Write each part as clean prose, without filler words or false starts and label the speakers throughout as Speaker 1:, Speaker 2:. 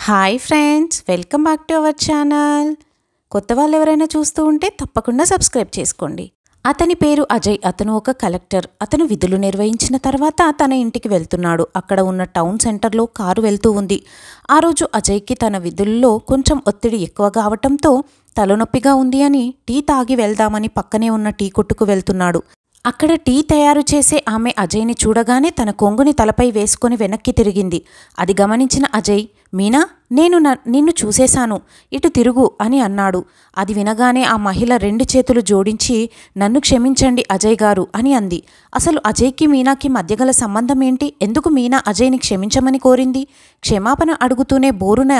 Speaker 1: Hi friends, welcome back to our channel. కొత్త వాళ్ళు ఎవరైనా చూస్తూ ఉంటే తప్పకుండా సబ్స్క్రైబ్ చేసుకోండి. అతని పేరు అజయ్. అతను ఒక కలెక్టర్. అతను విధులు నిర్వహించిన తర్వాత తన ఇంటికి వెళ్తున్నాడు. అక్కడ ఉన్న టౌన్ సెంటర్లో కారు వెళ్తూ ఉంది. ఆ రోజు అజయ్కి తన విధుల్లో కొంచెం ఒత్తిడి ఎక్కువగా అవటంతో తలనొప్పిగా ఉంది అని టీ తాగి వెళ్దామని పక్కనే ఉన్న టీ కొట్టుకు వెళ్తున్నాడు. అక్కడ టీ తయారు చేసే ఆమె అజయ్ని చూడగానే తన కొంగుని తలపై వేసుకుని వెనక్కి తిరిగింది. అది గమనించిన అజయ్, మీనా, నేను నిన్ను చూసేశాను, ఇటు తిరుగు అని అన్నాడు. అది వినగానే ఆ మహిళ రెండు చేతులు జోడించి, నన్ను క్షమించండి అజయ్ గారు అని అంది. అసలు అజయ్కి మీనాకి మధ్యగల సంబంధం ఏంటి? ఎందుకు మీనా అజయ్ని క్షమించమని కోరింది? క్షమాపణ అడుగుతూనే బోరున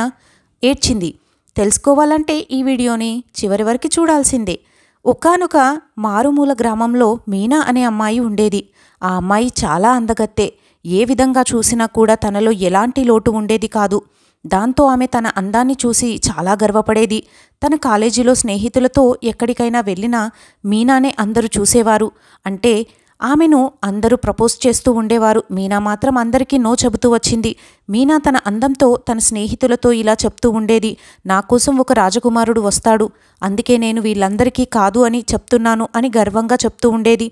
Speaker 1: ఏడ్చింది. తెలుసుకోవాలంటే ఈ వీడియోని చివరి వరకు చూడాల్సిందే. ఒకానొక మారుమూల గ్రామంలో మీనా అనే అమ్మాయి ఉండేది. ఆ అమ్మాయి చాలా అందగత్తె. ఏ విధంగా చూసినా కూడా తనలో ఎలాంటి లోటు ఉండేది కాదు. దాంతో ఆమె తన అందాన్ని చూసి చాలా గర్వపడేది. తన కాలేజీలో స్నేహితులతో ఎక్కడికైనా వెళ్ళినా మీనానే అందరూ చూసేవారు. అంటే ఆమెను అందరూ ప్రపోజ్ చేస్తూ ఉండేవారు. మీనా మాత్రం అందరికీ నో చెబుతూ వచ్చింది. మీనా తన అందంతో తన స్నేహితులతో ఇలా చెప్తూ ఉండేది, నా కోసం ఒక రాజకుమారుడు వస్తాడు, అందుకే నేను వీళ్ళందరికీ కాదు అని చెప్తున్నాను అని గర్వంగా చెప్తూ ఉండేది.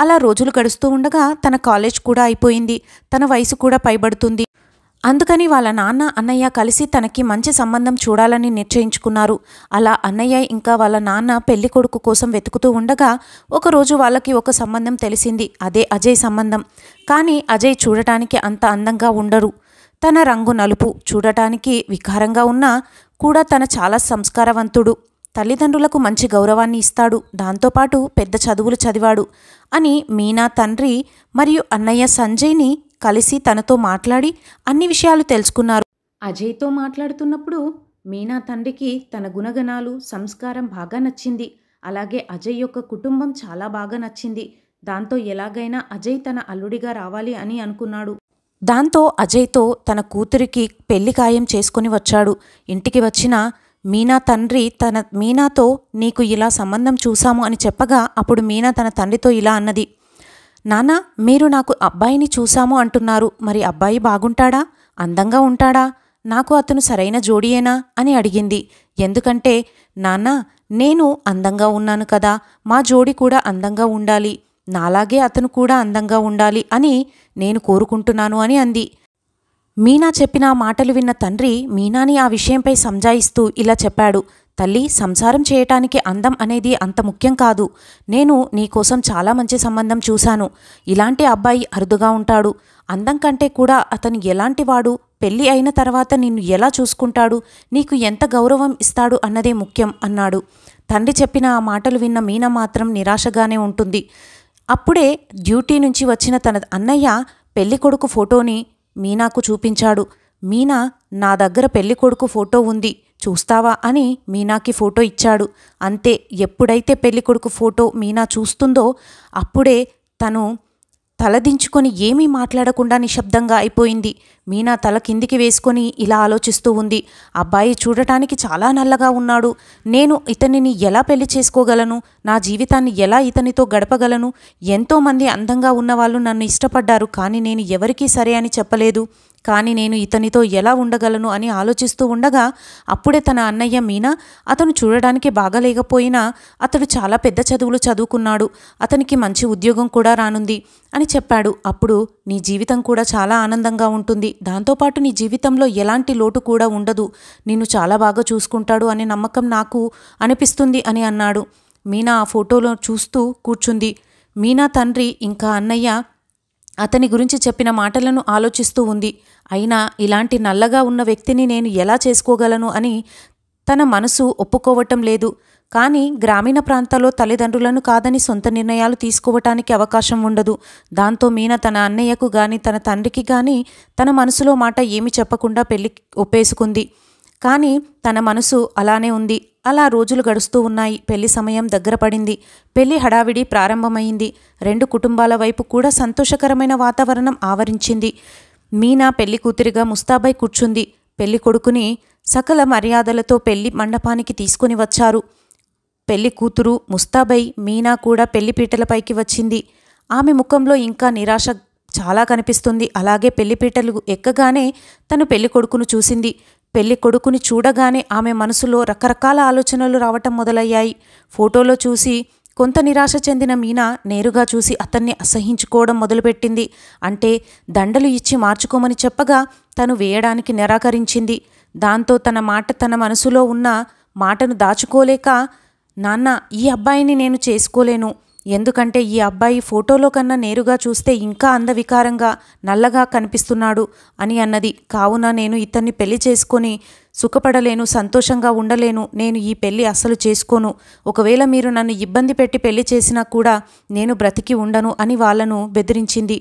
Speaker 1: అలా రోజులు గడుస్తూ ఉండగా తన కాలేజ్ కూడా అయిపోయింది. తన వయసు కూడా పైబడుతుంది. అందుకని వాళ్ళ నాన్న అన్నయ్య కలిసి తనకి మంచి సంబంధం చూడాలని నిశ్చయించుకున్నారు. అలా అన్నయ్య ఇంకా వాళ్ళ నాన్న పెళ్లి కొడుకు కోసం వెతుకుతూ ఉండగా ఒకరోజు వాళ్ళకి ఒక సంబంధం తెలిసింది. అదే అజయ్ సంబంధం. కానీ అజయ్ చూడటానికి అంత అందంగా ఉండరు. తన రంగు నలుపు, చూడటానికి వికారంగా ఉన్నా కూడా తన చాలా సంస్కారవంతుడు. తల్లిదండ్రులకు మంచి గౌరవాన్ని ఇస్తాడు. దాంతోపాటు పెద్ద చదువులు చదివాడు అని మీనా తండ్రి మరియు అన్నయ్య సంజయ్ని కలిసి తనతో మాట్లాడి అన్ని విషయాలు తెలుసుకున్నారు. అజయ్తో మాట్లాడుతున్నప్పుడు మీనా తండ్రికి తన గుణగణాలు, సంస్కారం బాగా నచ్చింది. అలాగే అజయ్ యొక్క కుటుంబం చాలా బాగా నచ్చింది. దాంతో ఎలాగైనా అజయ్ తన అల్లుడిగా రావాలి అని అనుకున్నాడు. దాంతో అజయ్తో తన కూతురికి పెళ్లి ఖాయం చేసుకుని వచ్చాడు. ఇంటికి వచ్చిన మీనా తండ్రి మీనాతో నీకు ఇలా సంబంధం చూశాము అని చెప్పగా అప్పుడు మీనా తన తండ్రితో ఇలా అన్నది, నాన్న, మీరు నాకు అబ్బాయిని చూశాము అంటున్నారు, మరి అబ్బాయి బాగుంటాడా? అందంగా ఉంటాడా? నాకు అతను సరైన జోడియేనా అని అడిగింది. ఎందుకంటే నాన్న, నేను అందంగా ఉన్నాను కదా, మా జోడి కూడా అందంగా ఉండాలి, నాలాగే అతను కూడా అందంగా ఉండాలి అని నేను కోరుకుంటున్నాను అని అంది. మీనా చెప్పిన మాటలు విన్న తండ్రి మీనాని ఆ విషయంపై సంజాయిస్తూ ఇలా చెప్పాడు, తల్లి, సంసారం చేయటానికి అందం అనేది అంత ముఖ్యం కాదు. నేను నీకోసం చాలా మంచి సంబంధం చూశాను. ఇలాంటి అబ్బాయి అరుదుగా ఉంటాడు. అందం కంటే కూడా అతను ఎలాంటి వాడు, పెళ్లి అయిన తర్వాత నిన్ను ఎలా చూసుకుంటాడు, నీకు ఎంత గౌరవం ఇస్తాడు అన్నదే ముఖ్యం అన్నాడు. తండ్రి చెప్పిన ఆ మాటలు విన్న మీనా మాత్రం నిరాశగానే ఉంటుంది. అప్పుడే డ్యూటీ నుంచి వచ్చిన తన అన్నయ్య పెళ్లికొడుకు ఫోటోని మీనాకు చూపించాడు. మీనా, నా దగ్గర పెళ్లికొడుకు ఫోటో ఉంది, చూస్తావా అని మీనాకి ఫోటో ఇచ్చాడు. అంతే, ఎప్పుడైతే పెళ్లికొడుకు ఫోటో మీనా చూస్తుందో అప్పుడే తను తలదించుకొని ఏమీ మాట్లాడకుండా నిశ్శబ్దంగా అయిపోయింది. మీనా తల కిందికి వేసుకొని ఇలా ఆలోచిస్తూ ఉంది, అబ్బాయి చూడటానికి చాలా నల్లగా ఉన్నాడు, నేను ఇతనిని ఎలా పెళ్లి చేసుకోగలను, నా జీవితాన్ని ఎలా ఇతనితో గడపగలను, ఎంతోమంది అందంగా ఉన్నవాళ్ళు నన్ను ఇష్టపడ్డారు, కానీ నేను ఎవరికీ సరే అని చెప్పలేదు, కానీ నేను ఇతనితో ఎలా ఉండగలను అని ఆలోచిస్తూ ఉండగా అప్పుడే తన అన్నయ్య మీనా, అతను చూడడానికి బాగాలేకపోయినా అతడు చాలా పెద్ద చదువులు చదువుకున్నాడు, అతనికి మంచి ఉద్యోగం కూడా రానుంది అని చెప్పాడు. అప్పుడు నీ జీవితం కూడా చాలా ఆనందంగా ఉంటుంది, దాంతోపాటు నీ జీవితంలో ఎలాంటి లోటు కూడా ఉండదు, నిన్ను చాలా బాగా చూసుకుంటాడు అనే నమ్మకం నాకు అనిపిస్తుంది అని అన్నాడు. మీనా ఆ ఫోటోలో చూస్తూ కూర్చుంది. మీనా తండ్రి ఇంకా అన్నయ్య అతని గురించి చెప్పిన మాటలను ఆలోచిస్తూ ఉంది. అయినా ఇలాంటి నల్లగా ఉన్న వ్యక్తిని నేను ఎలా చేసుకోగలను అని తన మనసు ఒప్పుకోవటం లేదు. కానీ గ్రామీణ ప్రాంతాల్లో తల్లిదండ్రులను కాదని సొంత నిర్ణయాలు తీసుకోవటానికి అవకాశం ఉండదు. దాంతో మీనా తన అన్నయ్యకు గాని తన తండ్రికి గాని తన మనసులో మాట ఏమి చెప్పకుండా పెళ్లి ఒప్పేసుకుంది. కానీ తన మనసు అలానే ఉంది. అలా రోజులు గడుస్తూ ఉన్నాయి. పెళ్లి సమయం దగ్గర పడింది. పెళ్లి హడావిడి ప్రారంభమైంది. రెండు కుటుంబాల వైపు కూడా సంతోషకరమైన వాతావరణం ఆవరించింది. మీనా పెళ్లి కూతురిగా ముస్తాబై కూర్చుంది. పెళ్లి కొడుకుని సకల మర్యాదలతో పెళ్లి మండపానికి తీసుకుని వచ్చారు. పెళ్లి కూతురు ముస్తాబై మీనా కూడా పెళ్లిపీటలపైకి వచ్చింది. ఆమె ముఖంలో ఇంకా నిరాశ చాలా కనిపిస్తుంది. అలాగే పెళ్లిపీటలు ఎక్కగానే తను పెళ్లి కొడుకును చూసింది. పెళ్లి కొడుకుని చూడగానే ఆమె మనసులో రకరకాల ఆలోచనలు రావటం మొదలయ్యాయి. ఫోటోలో చూసి కొంత నిరాశ చెందిన మీనా నేరుగా చూసి అతన్ని అసహించుకోవడం మొదలుపెట్టింది. అంటే దండలు ఇచ్చి మార్చుకోమని చెప్పగా తను వేయడానికి నిరాకరించింది. దాంతో తన మనసులో ఉన్న మాటను దాచుకోలేక, నాన్న, ఈ అబ్బాయిని నేను చేసుకోలేను. ఎందుకంటే ఈ అబ్బాయి ఫోటోలో కన్నా నేరుగా చూస్తే ఇంకా అందవికారంగా నల్లగా కనిపిస్తున్నాడు అని అన్నది. కావున నేను ఇతన్ని పెళ్లి చేసుకొని సుఖపడలేను, సంతోషంగా ఉండలేను. నేను ఈ పెళ్లి అస్సలు చేసుకోను. ఒకవేళ మీరు నన్ను ఇబ్బంది పెట్టి పెళ్లి చేసినా కూడా నేను బ్రతికి ఉండను అని వాళ్ళను బెదిరించింది.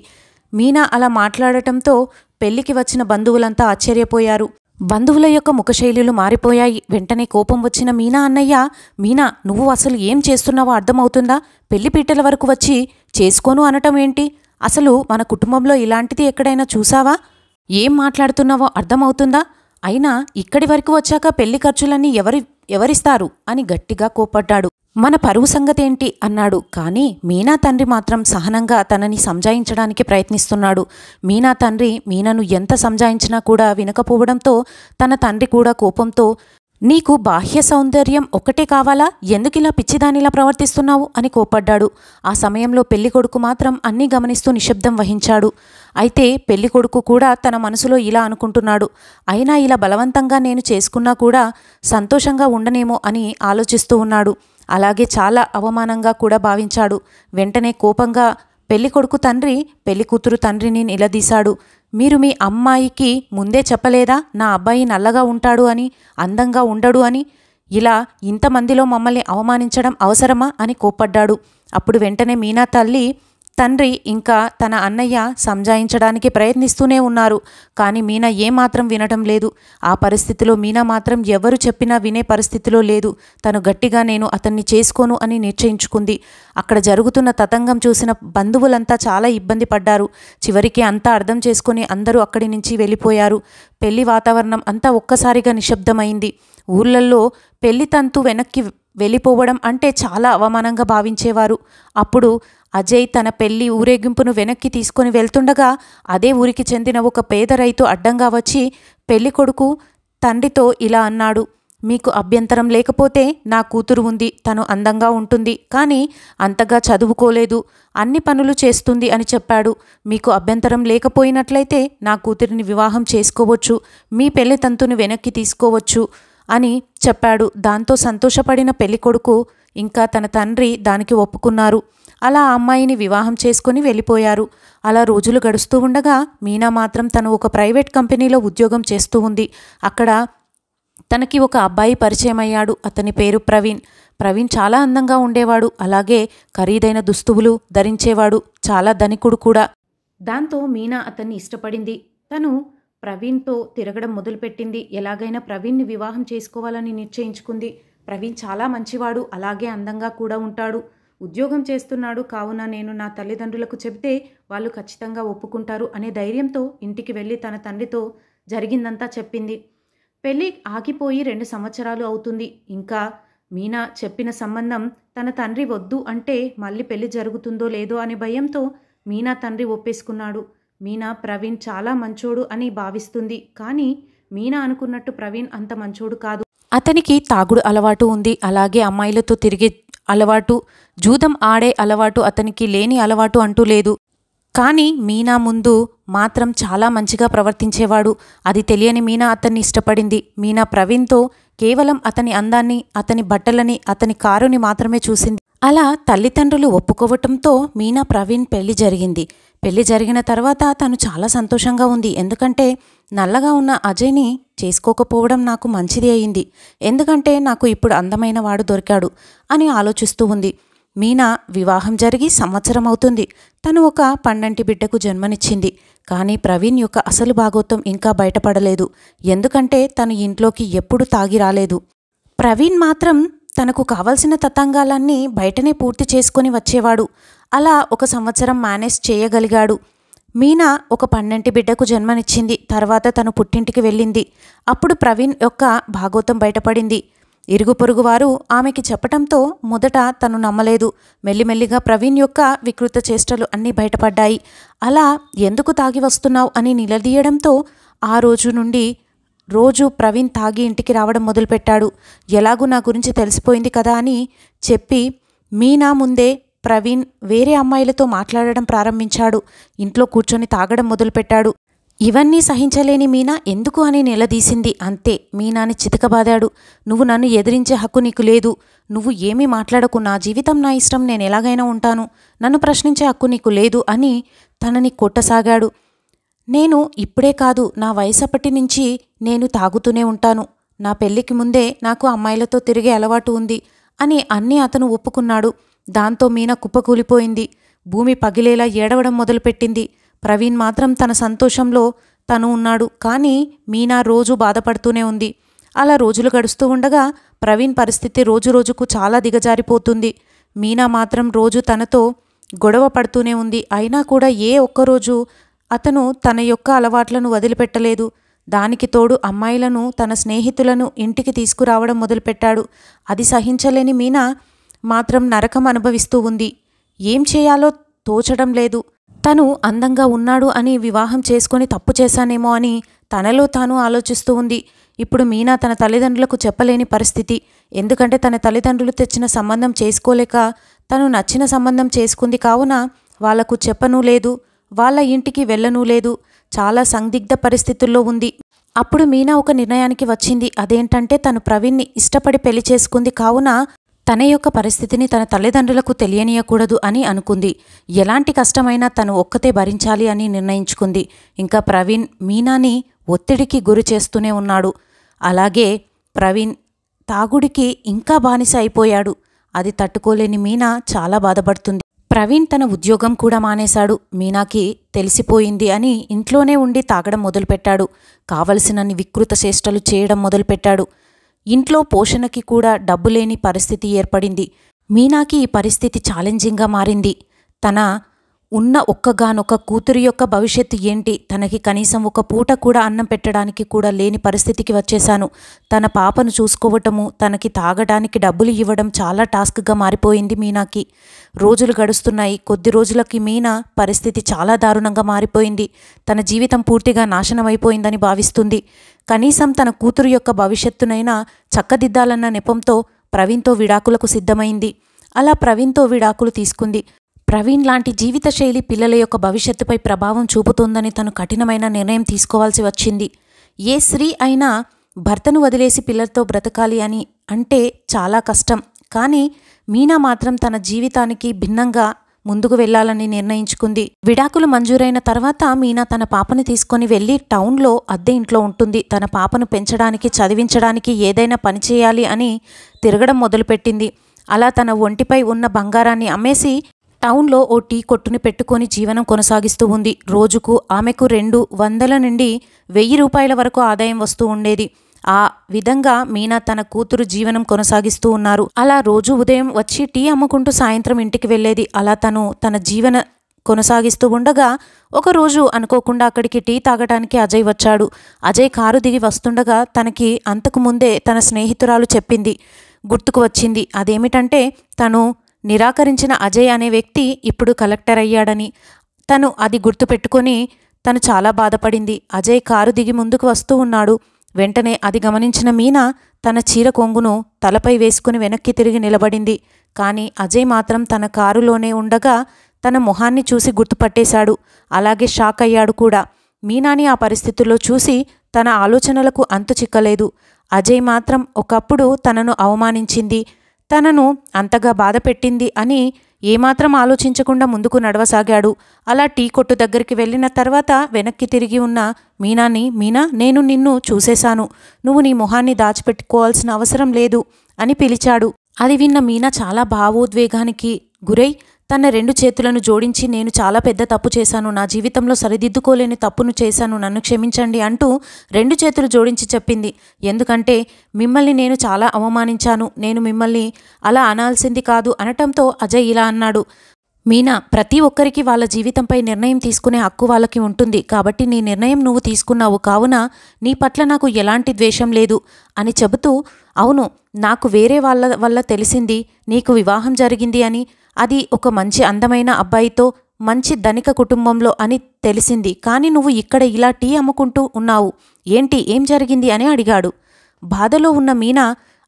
Speaker 1: మీనా అలా మాట్లాడటంతో పెళ్లికి వచ్చిన బంధువులంతా ఆశ్చర్యపోయారు. బంధువుల యొక్క ముఖశైలులు మారిపోయాయి. వెంటనే కోపం వచ్చిన మీనా అన్నయ్య, మీనా, నువ్వు అసలు ఏం చేస్తున్నావో అర్థమవుతుందా? పెళ్లిపీటల వరకు వచ్చి చేసుకోను అనటం ఏంటి? అసలు మన కుటుంబంలో ఇలాంటిది ఎక్కడైనా చూసావా? ఏం మాట్లాడుతున్నావో అర్థమవుతుందా? అయినా ఇక్కడి వరకు వచ్చాక పెళ్లి ఖర్చులన్నీ ఎవరిస్తారు అని గట్టిగా కోప్పడ్డాడు. మన పరువు సంగతేంటి అన్నాడు. కానీ మీనా తండ్రి మాత్రం సహనంగా తనని సంజాయించడానికి ప్రయత్నిస్తున్నాడు. మీనా తండ్రి మీనను ఎంత సంజాయించినా కూడా వినకపోవడంతో తన తండ్రి కూడా కోపంతో, నీకు బాహ్య సౌందర్యం ఒక్కటే కావాలా? ఎందుకిలా పిచ్చిదానిలా ప్రవర్తిస్తున్నావు అని కోప్పడ్డాడు. ఆ సమయంలో పెళ్లికొడుకు మాత్రం అన్నీ గమనిస్తూ నిశ్శబ్దం వహించాడు. అయితే పెళ్లికొడుకు కూడా తన మనసులో ఇలా అనుకుంటున్నాడు. అయినా ఇలా బలవంతంగా నేను చేసుకున్నా కూడా సంతోషంగా ఉండనేమో అని ఆలోచిస్తూ ఉన్నాడు. అలాగే చాలా అవమానంగా కూడా భావించాడు. వెంటనే కోపంగా పెళ్లికొడుకు తండ్రి పెళ్లికూతురు తండ్రిని నిలదీశాడు. మీరు మీ అమ్మాయికి ముందే చెప్పలేదా నా అబ్బాయి నల్లగా ఉంటాడు అని, అందంగా ఉండడు అని? ఇలా ఇంతమందిలో మమ్మల్ని అవమానించడం అవసరమా అని కోప్పడ్డాడు. అప్పుడు వెంటనే మీనా తండ్రి ఇంకా తన అన్నయ్య సంజాయించడానికి ప్రయత్నిస్తూనే ఉన్నారు. కానీ మీనా ఏమాత్రం వినటం లేదు. ఆ పరిస్థితిలో మీనా మాత్రం ఎవరు చెప్పినా వినే పరిస్థితిలో లేదు. తను గట్టిగా నేను అతన్ని చేసుకోను అని నిశ్చయించుకుంది. అక్కడ జరుగుతున్న తతంగం చూసిన బంధువులంతా చాలా ఇబ్బంది పడ్డారు. చివరికి అంతా అర్థం చేసుకుని అందరూ అక్కడి నుంచి వెళ్ళిపోయారు. పెళ్లి వాతావరణం అంతా ఒక్కసారిగా నిశ్శబ్దమైంది. ఊర్లల్లో పెళ్లి తంతు వెనక్కి వెళ్ళిపోవడం అంటే చాలా అవమానంగా భావించేవారు. అప్పుడు అజయ్ తన పెళ్లి ఊరేగింపును వెనక్కి తీసుకొని వెళ్తుండగా అదే ఊరికి చెందిన ఒక పేద రైతు అడ్డంగా వచ్చి పెళ్లికొడుకు తండ్రితో ఇలా అన్నాడు. మీకు అభ్యంతరం లేకపోతే నా కూతురు ఉంది. తను అందంగా ఉంటుంది, కానీ అంతగా చదువుకోలేదు, అన్ని పనులు చేస్తుంది అని చెప్పాడు. మీకు అభ్యంతరం లేకపోయినట్లయితే నా కూతురిని వివాహం చేసుకోవచ్చు, మీ పెళ్లి తంతును వెనక్కి తీసుకోవచ్చు అని చెప్పాడు. దాంతో సంతోషపడిన పెళ్లికొడుకు ఇంకా తన తండ్రి దానికి ఒప్పుకున్నారు. అలా ఆ అమ్మాయిని వివాహం చేసుకుని వెళ్ళిపోయారు. అలా రోజులు గడుస్తూ ఉండగా మీనా మాత్రం తను ఒక ప్రైవేట్ కంపెనీలో ఉద్యోగం చేస్తూ ఉంది. అక్కడ తనకి ఒక అబ్బాయి పరిచయం అయ్యాడు. అతని పేరు ప్రవీణ్ చాలా అందంగా ఉండేవాడు. అలాగే ఖరీదైన దుస్తువులు ధరించేవాడు. చాలా ధనికుడు కూడా. దాంతో మీనా అతన్ని ఇష్టపడింది. తను ప్రవీణ్తో తిరగడం మొదలుపెట్టింది. ఎలాగైనా ప్రవీణ్ని వివాహం చేసుకోవాలని నిశ్చయించుకుంది. ప్రవీణ్ చాలా మంచివాడు, అలాగే అందంగా కూడా ఉంటాడు, ఉద్యోగం చేస్తున్నాడు. కావున నేను నా తల్లిదండ్రులకు చెబితే వాళ్ళు ఖచ్చితంగా ఒప్పుకుంటారు అనే ధైర్యంతో ఇంటికి వెళ్ళి తన తండ్రితో జరిగిందంతా చెప్పింది. పెళ్ళి ఆగిపోయి 2 సంవత్సరాలు అవుతుంది. ఇంకా మీనా చెప్పిన సంబంధం తన తండ్రి వద్దు అంటే మళ్ళీ పెళ్లి జరుగుతుందో లేదో అనే భయంతో మీనా తండ్రి ఒప్పేసుకున్నాడు. మీనా ప్రవీణ్ చాలా మంచోడు అని భావిస్తుంది. కానీ మీనా అనుకున్నట్టు ప్రవీణ్ అంత మంచోడు కాదు. అతనికి తాగుడు అలవాటు ఉంది. అలాగే అమ్మాయిలతో తిరిగే అలవాటు, జూదం ఆడే అలవాటు అతనికి లేని అలవాటు అంటూ లేదు. కానీ మీనా ముందు మాత్రం చాలా మంచిగా ప్రవర్తించేవాడు. అది తెలియని మీనా అతన్ని ఇష్టపడింది. మీనా ప్రవీణ్తో కేవలం అతని అందాన్ని, అతని బట్టలని, అతని కారుని మాత్రమే చూసింది. అలా తల్లిదండ్రులు ఒప్పుకోవటంతో మీనా ప్రవీణ్ పెళ్లి జరిగింది. పెళ్లి జరిగిన తర్వాత తను చాలా సంతోషంగా ఉంది. ఎందుకంటే నల్లగా ఉన్న అజయ్ని చేసుకోకపోవడం నాకు మంచిది అయింది. ఎందుకంటే నాకు ఇప్పుడు అందమైన వాడు దొరికాడు అని ఆలోచిస్తూ ఉంది. మీనా వివాహం జరిగి సంవత్సరం అవుతుంది. తను ఒక పండంటి బిడ్డకు జన్మనిచ్చింది. కానీ ప్రవీణ్ యొక్క అసలు భాగోత్వం ఇంకా బయటపడలేదు. ఎందుకంటే తను ఇంట్లోకి ఎప్పుడు తాగి రాలేదు. ప్రవీణ్ మాత్రం తనకు కావలసిన తతంగాలన్నీ బయటనే పూర్తి చేసుకొని వచ్చేవాడు. అలా 1 సంవత్సరం మేనేజ్ చేయగలిగాడు. మీనా ఒక పండంటి బిడ్డకు జన్మనిచ్చింది. తర్వాత తను పుట్టింటికి వెళ్ళింది. అప్పుడు ప్రవీణ్ యొక్క భాగోత్వం బయటపడింది. ఇరుగు పొరుగు వారు ఆమెకి చెప్పటంతో మొదట తను నమ్మలేదు. మెల్లిమెల్లిగా ప్రవీణ్ యొక్క వికృత చేష్టలు అన్నీ బయటపడ్డాయి. అలా ఎందుకు తాగి వస్తున్నావు అని నిలదీయడంతో ఆ రోజు నుండి రోజు ప్రవీణ్ తాగి ఇంటికి రావడం మొదలుపెట్టాడు. ఎలాగూ నా గురించి తెలిసిపోయింది కదా అని చెప్పి మీనా ముందే ప్రవీణ్ వేరే అమ్మాయిలతో మాట్లాడడం ప్రారంభించాడు. ఇంట్లో కూర్చొని తాగడం మొదలుపెట్టాడు. ఇవన్నీ సహించలేని మీనా ఎందుకు అని నిలదీసింది. అంతే, మీనాని చితకబాదాడు. నువ్వు నన్ను ఎదిరించే హక్కు నీకు లేదు. నువ్వు ఏమీ మాట్లాడకు. నా జీవితం నా ఇష్టం, నేను ఎలాగైనా ఉంటాను. నన్ను ప్రశ్నించే హక్కు నీకు లేదు అని తనని కొట్టసాగాడు. నేను ఇప్పుడే కాదు, నా వయసప్పటి నుంచి నేను తాగుతూనే ఉంటాను. నా పెళ్లికి ముందే నాకు అమ్మాయిలతో తిరిగే అలవాటు ఉంది అని అన్నీ అతను ఒప్పుకున్నాడు. దాంతో మీనా కుప్పకూలిపోయింది. భూమి పగిలేలా ఏడవడం మొదలుపెట్టింది. ప్రవీణ్ మాత్రం తన సంతోషంలో తను ఉన్నాడు. కానీ మీనా రోజు బాధపడుతూనే ఉంది. అలా రోజులు గడుస్తూ ఉండగా ప్రవీణ్ పరిస్థితి రోజురోజుకు చాలా దిగజారిపోతుంది. మీనా మాత్రం రోజు తనతో గొడవ పడుతూనే ఉంది. అయినా కూడా ఏ ఒక్కరోజు అతను తన యొక్క అలవాట్లను వదిలిపెట్టలేదు. దానికి తోడు అమ్మాయిలను, తన స్నేహితులను ఇంటికి తీసుకురావడం మొదలుపెట్టాడు. అది సహించలేని మీనా మాత్రం నరకం అనుభవిస్తూ ఉంది. ఏం చేయాలో తోచడం లేదు. తను అందంగా ఉన్నాడు అని వివాహం చేసుకొని తప్పు చేశానేమో అని తనలో తాను ఆలోచిస్తూ ఉంది. ఇప్పుడు మీనా తన తల్లిదండ్రులకు చెప్పలేని పరిస్థితి. ఎందుకంటే తన తల్లిదండ్రులు తెచ్చిన సంబంధం చేసుకోలేక తను నచ్చిన సంబంధం చేసుకుంది. కావున వాళ్లకు చెప్పనూ లేదు, వాళ్ళ ఇంటికి వెళ్ళనూ లేదు. చాలా సందిగ్ధ పరిస్థితుల్లో ఉంది. అప్పుడు మీనా ఒక నిర్ణయానికి వచ్చింది. అదేంటంటే తను ప్రవీణ్ని ఇష్టపడి పెళ్లి చేసుకుంది. కావున తన యొక్క పరిస్థితిని తన తల్లిదండ్రులకు తెలియనీయకూడదు అని అనుకుంది. ఎలాంటి కష్టమైనా తను ఒక్కతే భరించాలి అని నిర్ణయించుకుంది. ఇంకా ప్రవీణ్ మీనాని ఒత్తిడికి గురి చేస్తూనే ఉన్నాడు. అలాగే ప్రవీణ్ తాగుడికి ఇంకా బానిస అయిపోయాడు. అది తట్టుకోలేని మీనా చాలా బాధపడుతుంది. ప్రవీణ్ తన ఉద్యోగం కూడా మానేశాడు. మీనాకి తెలిసిపోయింది అని ఇంట్లోనే ఉండి తాగడం మొదలుపెట్టాడు. కావలసినన్ని వికృత చేష్టలు చేయడం మొదలుపెట్టాడు. ఇంట్లో పోషణకి కూడా డబ్బు లేని పరిస్థితి ఏర్పడింది. మీనాకి ఈ పరిస్థితి ఛాలెంజింగ్గా మారింది. తన ఉన్న ఒక్కగానొక్క కూతురి యొక్క భవిష్యత్తు ఏంటి? తనకి కనీసం ఒక పూట కూడా అన్నం పెట్టడానికి కూడా లేని పరిస్థితికి వచ్చేశాను. తన పాపను చూసుకోవటము, తనకి తాగడానికి డబ్బులు ఇవ్వడం చాలా టాస్క్గా మారిపోయింది మీనాకి. రోజులు గడుస్తున్నాయి. కొద్ది రోజులకి మీనా పరిస్థితి చాలా దారుణంగా మారిపోయింది. తన జీవితం పూర్తిగా నాశనమైపోయిందని భావిస్తుంది. కనీసం తన కూతురు యొక్క భవిష్యత్తునైనా చక్కదిద్దాలన్న నెపంతో ప్రవీణ్తో విడాకులకు సిద్ధమైంది. అలా ప్రవీణ్తో విడాకులు తీసుకుంది. ప్రవీణ్ లాంటి జీవితశైలి పిల్లల యొక్క భవిష్యత్తుపై ప్రభావం చూపుతోందని తను కఠినమైన నిర్ణయం తీసుకోవాల్సి వచ్చింది. ఏ స్త్రీ అయినా భర్తను వదిలేసి పిల్లలతో బ్రతకాలి అని అంటే చాలా కష్టం. కానీ మీనా మాత్రం తన జీవితానికి భిన్నంగా ముందుకు వెళ్లాలని నిర్ణయించుకుంది. విడాకులు మంజూరైన తర్వాత మీనా తన పాపను తీసుకొని వెళ్లి టౌన్లో అద్దె ఇంట్లో ఉంటుంది. తన పాపను పెంచడానికి, చదివించడానికి ఏదైనా పని చేయాలి అని తిరగడం మొదలుపెట్టింది. అలా తన ఒంటిపై ఉన్న బంగారాన్ని అమ్మేసి టౌన్లో ఓ టీ కొట్టుని పెట్టుకొని జీవనం కొనసాగిస్తూ ఉంది. రోజుకు ఆమెకు 200 నుండి 1000 రూపాయల వరకు ఆదాయం వస్తూ ఉండేది. ఆ విధంగా మీనా తన కూతురు జీవనం కొనసాగిస్తూ ఉన్నారు. అలా రోజు ఉదయం వచ్చి టీ అమ్ముకుంటూ సాయంత్రం ఇంటికి వెళ్ళేది. అలా తన జీవన కొనసాగిస్తూ ఉండగా ఒకరోజు అనుకోకుండా అక్కడికి టీ తాగడానికి అజయ్ వచ్చాడు. అజయ్ కారు దిగి వస్తుండగా తనకి అంతకుముందే తన స్నేహితురాలు చెప్పింది. గుర్తుకు వచ్చింది. అదేమిటంటే తను నిరాకరించిన అజయ్ అనే వ్యక్తి ఇప్పుడు కలెక్టర్ అయ్యాడని. తను అది గుర్తుపెట్టుకొని తను చాలా బాధపడింది. అజయ్ కారు దిగి ముందుకు వస్తూ ఉన్నాడు. వెంటనే అది గమనించిన మీనా తన చీర కొంగును తలపై వేసుకుని వెనక్కి తిరిగి నిలబడింది. కానీ అజయ్ మాత్రం తన కారులోనే ఉండగా తన మొహాన్ని చూసి గుర్తుపట్టేశాడు. అలాగే షాక్ అయ్యాడు కూడా. మీనాని ఆ పరిస్థితుల్లో చూసి తన ఆలోచనలకు అంతు చిక్కలేదు. అజయ్ మాత్రం ఒకప్పుడు తనను అవమానించింది, తనను అంతగా బాధ పెట్టింది అని ఏమాత్రం ఆలోచించకుండా ముందుకు నడవసాగాడు. అలా టీ కొట్టు దగ్గరికి వెళ్ళిన తర్వాత వెనక్కి తిరిగి ఉన్న మీనాని, మీనా, నేను నిన్ను చూసేశాను. నువ్వు నీ మొహాన్ని దాచిపెట్టుకోవాల్సిన అవసరం లేదు అని పిలిచాడు. అది విన్న మీనా చాలా భావోద్వేగానికి గురై తన 2 చేతులను జోడించి, నేను చాలా పెద్ద తప్పు చేశాను, నా జీవితంలో సరిదిద్దుకోలేని తప్పును చేశాను, నన్ను క్షమించండి అంటూ 2 చేతులు జోడించి చెప్పింది. ఎందుకంటే మిమ్మల్ని నేను చాలా అవమానించాను, నేను మిమ్మల్ని అలా అనాల్సింది కాదు అనటంతో అజయ్ ఇలా అన్నాడు. మీనా, ప్రతి ఒక్కరికి వాళ్ళ జీవితంపై నిర్ణయం తీసుకునే హక్కు వాళ్ళకి ఉంటుంది. కాబట్టి నీ నిర్ణయం నువ్వు తీసుకున్నావు. కావున నీ పట్ల నాకు ఎలాంటి ద్వేషం లేదు అని చెబుతూ, అవును, నాకు వేరే వాళ్ళ వల్ల తెలిసింది నీకు వివాహం జరిగింది అని. అది ఒక మంచి అందమైన అబ్బాయితో మంచి ధనిక కుటుంబంలో అని తెలిసింది, కానీ నువ్వు ఇక్కడ ఇలా టీ అమ్ముకుంటూ ఉన్నావు ఏంటి, ఏం జరిగింది అని అడిగాడు. బాధలో ఉన్న మీనా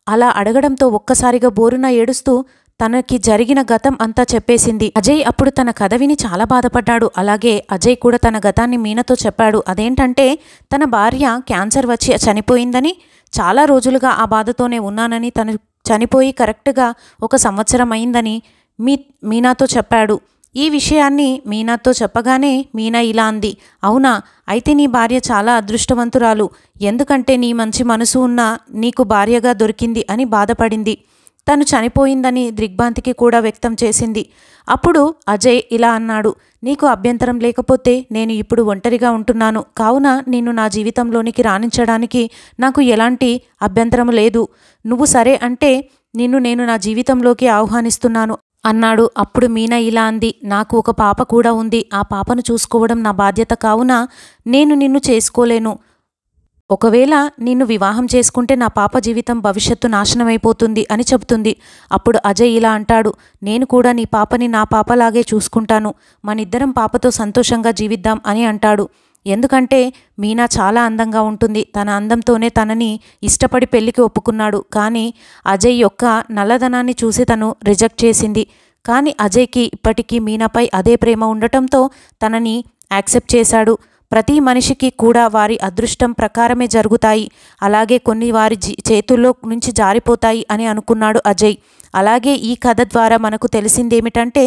Speaker 1: అలా అడగడంతో ఒక్కసారిగా బోరున ఏడుస్తూ తనకి జరిగిన గతం అంతా చెప్పేసింది. అజయ్ అప్పుడు తన కథ విని చాలా బాధపడ్డాడు. అలాగే అజయ్ కూడా తన గతాన్ని మీనాతో చెప్పాడు. అదేంటంటే తన భార్య క్యాన్సర్ వచ్చి చనిపోయిందని, చాలా రోజులుగా ఆ బాధతోనే ఉన్నానని, తను చనిపోయి కరెక్ట్గా 1 సంవత్సరం అయిందని మీనాతో చెప్పాడు. ఈ విషయాన్ని మీనాతో చెప్పగానే మీనా ఇలా అంది, అవునా, అయితే నీ భార్య చాలా అదృష్టవంతురాలు, ఎందుకంటే నీ మంచి మనసు ఉన్న నీకు భార్యగా దొరికింది అని బాధపడింది. తను చనిపోయిందని దిగ్భ్రాంతికి కూడా వ్యక్తం చేసింది. అప్పుడు అజయ్ ఇలా అన్నాడు, నీకు అభ్యంతరం లేకపోతే నేను ఇప్పుడు ఒంటరిగా ఉంటున్నాను, కావున నిన్ను నా జీవితంలోనికి రాణించడానికి నాకు ఎలాంటి అభ్యంతరం లేదు. నువ్వు సరే అంటే నేను నా జీవితంలోకి ఆహ్వానిస్తున్నాను అన్నాడు. అప్పుడు మీనా ఇలా అంది, నాకు ఒక పాప కూడా ఉంది, ఆ పాపను చూసుకోవడం నా బాధ్యత, కావున నేను నిన్ను చేసుకోలేను. ఒకవేళ నిన్ను వివాహం చేసుకుంటే నా పాప జీవితం భవిష్యత్తు నాశనమైపోతుంది అని చెబుతుంది. అప్పుడు అజయ్ ఇలా అంటాడు, నేను కూడా నీ పాపని నా పాపలాగే చూసుకుంటాను, మనిద్దరం పాపతో సంతోషంగా జీవిద్దాం అని అంటాడు. ఎందుకంటే మీనా చాలా అందంగా ఉంటుంది, తన అందంతోనే తనని ఇష్టపడి పెళ్లికి ఒప్పుకున్నాడు. కానీ అజయ్ యొక్క నల్లదనాన్ని చూసి తను రిజెక్ట్ చేసింది. కానీ అజయ్కి ఇప్పటికీ మీనాపై అదే ప్రేమ ఉండటంతో తనని యాక్సెప్ట్ చేశాడు. ప్రతి మనిషికి కూడా వారి అదృష్టం ప్రకారమే జరుగుతాయి, అలాగే కొన్ని వారి చేతుల్లో నుంచి జారిపోతాయి అని అనుకున్నాడు అజయ్. అలాగే ఈ కథ ద్వారా మనకు తెలిసిందేమిటంటే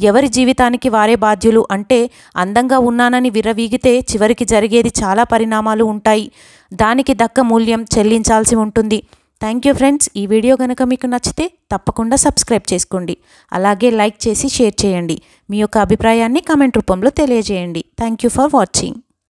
Speaker 1: ఎవరి జీవితానికి వారే బాధ్యులు. అంటే అందంగా ఉన్నానని విర్రవీగితే చివరికి జరిగేది చాలా పరిణామాలు ఉంటాయి, దానికి దక్క మూల్యం చెల్లించాల్సి ఉంటుంది. Thank you friends. ఈ వీడియో కనుక మీకు నచ్చితే తప్పకుండా సబ్స్క్రైబ్ చేసుకోండి, అలాగే లైక్ చేసి షేర్ చేయండి. మీ యొక్క అభిప్రాయాన్ని కామెంట్ రూపంలో తెలియజేయండి. Thank you for watching.